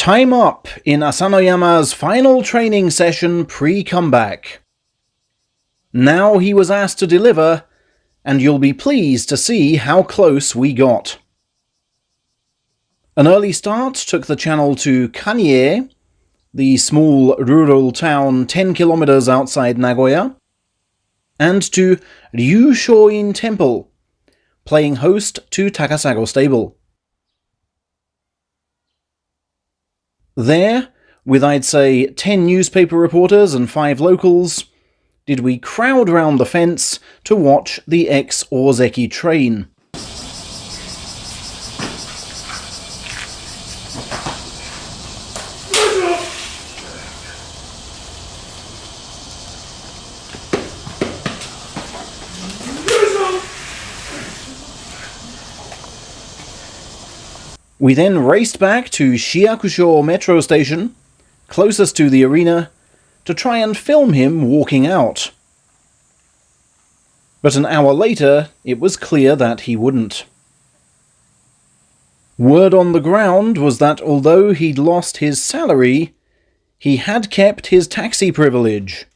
Time up in Asanoyama's final training session pre-comeback. Now he was asked to deliver, and you'll be pleased to see how close we got. An early start took the channel to Kanye, the small rural town 10 kilometers outside Nagoya, and to Ryushoin Temple, playing host to Takasago Stable. There, with I'd say 10 newspaper reporters and 5 locals, did we crowd round the fence to watch the ex-Ozeki train. We then raced back to Shiakusho metro station, closest to the arena, to try and film him walking out. But an hour later, it was clear that he wouldn't. Word on the ground was that although he'd lost his salary, he had kept his taxi privilege.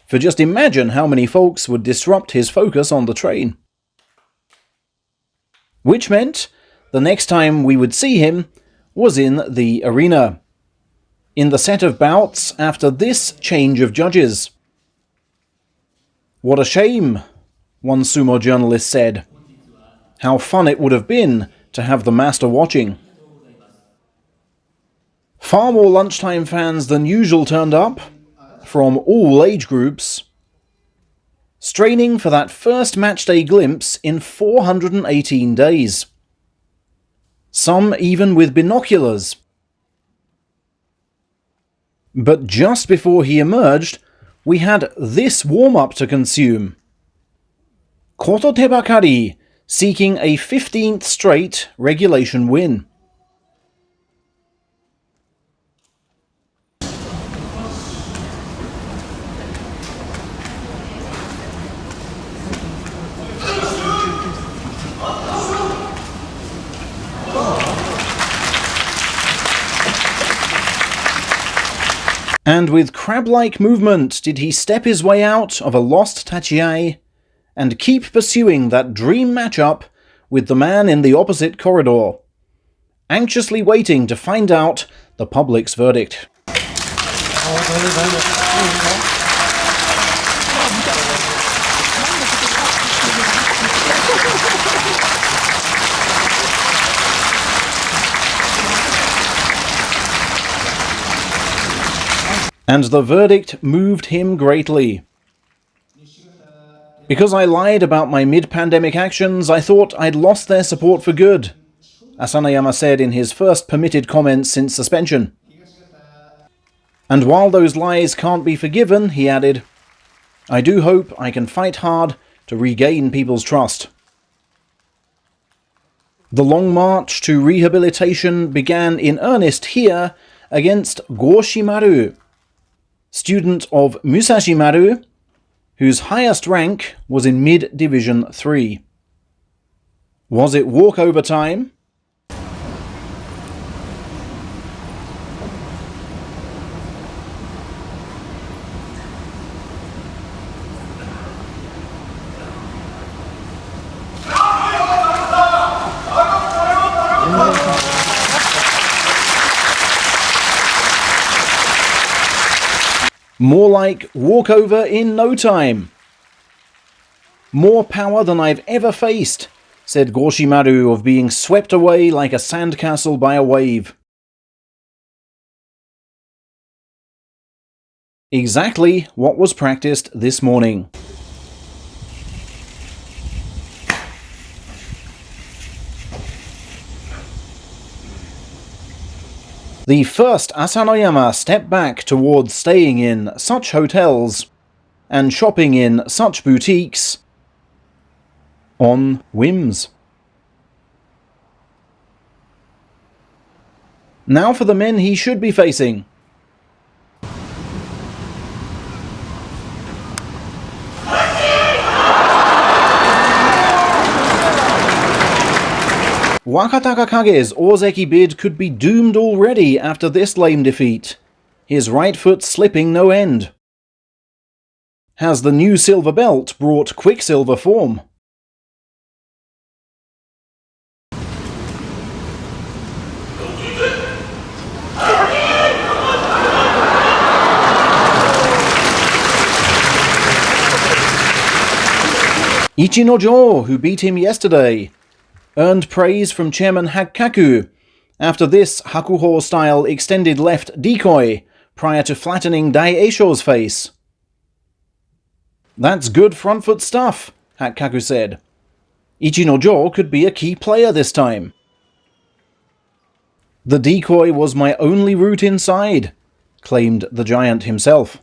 For just imagine how many folks would disrupt his focus on the train. Which meant the next time we would see him was in the arena, in the set of bouts after this change of judges. What a shame, one sumo journalist said. How fun it would have been to have the master watching. Far more lunchtime fans than usual turned up, from all age groups, straining for that first matchday glimpse in 418 days. Some even with binoculars. But just before he emerged, we had this warm-up to consume. Koto Tebakari seeking a 15th straight regulation win. And with crab-like movement did he step his way out of a lost tachiai and keep pursuing that dream matchup with the man in the opposite corridor, anxiously waiting to find out the public's verdict. And the verdict moved him greatly. Because I lied about my mid-pandemic actions, I thought I'd lost their support for good, Asanoyama said in his first permitted comments since suspension. And while those lies can't be forgiven, he added, I do hope I can fight hard to regain people's trust. The long march to rehabilitation began in earnest here against Goshimaru, student of Musashimaru, whose highest rank was in Mid-Division 3. Was it walkover time? More like walkover in no time. More power than I've ever faced, said Goshimaru of being swept away like a sandcastle by a wave. Exactly what was practiced this morning. The first Asanoyama stepped back towards staying in such hotels and shopping in such boutiques on whims. Now for the men he should be facing. Wakataka Kage's Ozeki bid could be doomed already after this lame defeat, his right foot slipping no end. Has the new silver belt brought Quicksilver form? Ichinojo, who beat him yesterday, earned praise from Chairman Hakkaku after this Hakuho-style extended left decoy prior to flattening Daieisho's face. That's good front foot stuff, Hakkaku said. Ichinojo could be a key player this time. The decoy was my only route inside, claimed the giant himself.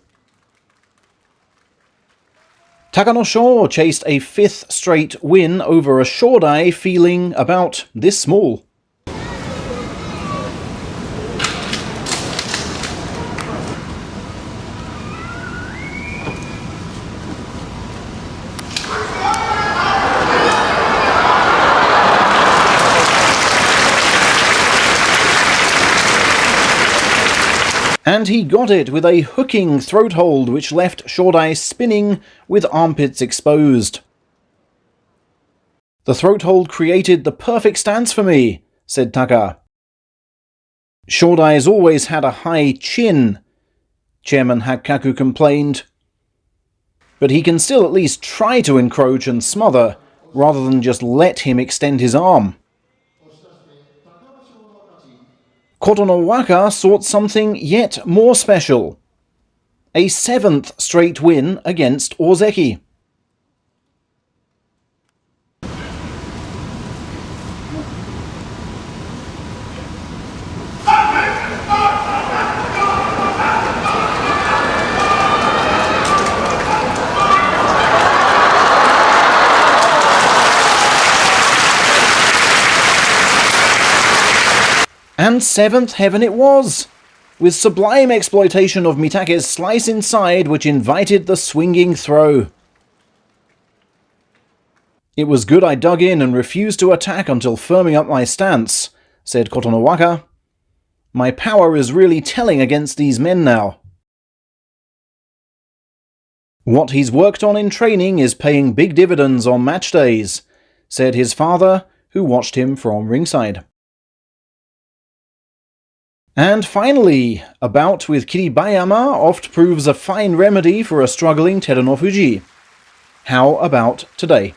Takanosho chased a 5th straight win over a Shodai feeling about this small. And he got it with a hooking throat hold which left Shodai spinning with armpits exposed. The throat hold created the perfect stance for me, said Taka. Shodai's always had a high chin, Chairman Hakkaku complained. But he can still at least try to encroach and smother, rather than just let him extend his arm. Kotonowaka sought something yet more special. A 7th straight win against Ozeki. And 7th heaven it was, with sublime exploitation of Mitake's slice inside which invited the swinging throw. It was good I dug in and refused to attack until firming up my stance, said Kotonowaka. My power is really telling against these men now. What he's worked on in training is paying big dividends on match days, said his father, who watched him from ringside. And finally, a bout with Kiribayama oft proves a fine remedy for a struggling Terunofuji. How about today?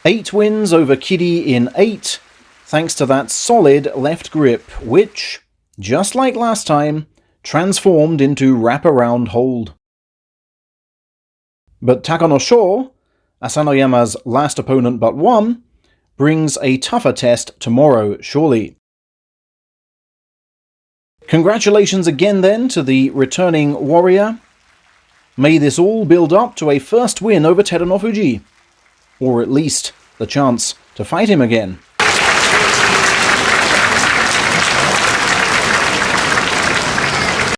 Eight wins over Kiri in 8, thanks to that solid left grip, which, just like last time, transformed into wraparound hold. But Takanosho, Asanoyama's last opponent but one, brings a tougher test tomorrow, surely. Congratulations again then to the returning warrior. May this all build up to a first win over Terunofuji, or at least the chance to fight him again.